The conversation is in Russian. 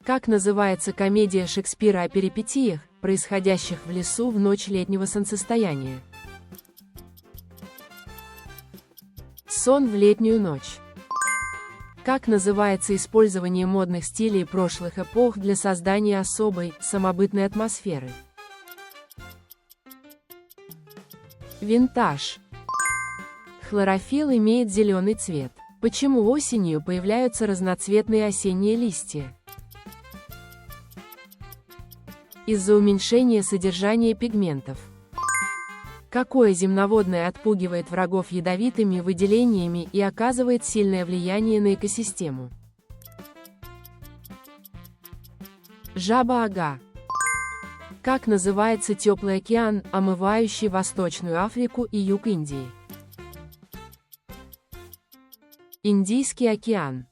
Как называется комедия Шекспира о перипетиях, происходящих в лесу в ночь летнего солнцестояния? Сон в летнюю ночь. Как называется использование модных стилей прошлых эпох для создания особой, самобытной атмосферы? Винтаж. Хлорофилл имеет зеленый цвет. Почему осенью появляются разноцветные осенние листья? Из-за уменьшения содержания пигментов. Какое земноводное отпугивает врагов ядовитыми выделениями и оказывает сильное влияние на экосистему? Жаба-ага. Как называется теплый океан, омывающий Восточную Африку и юг Индии? Индийский океан.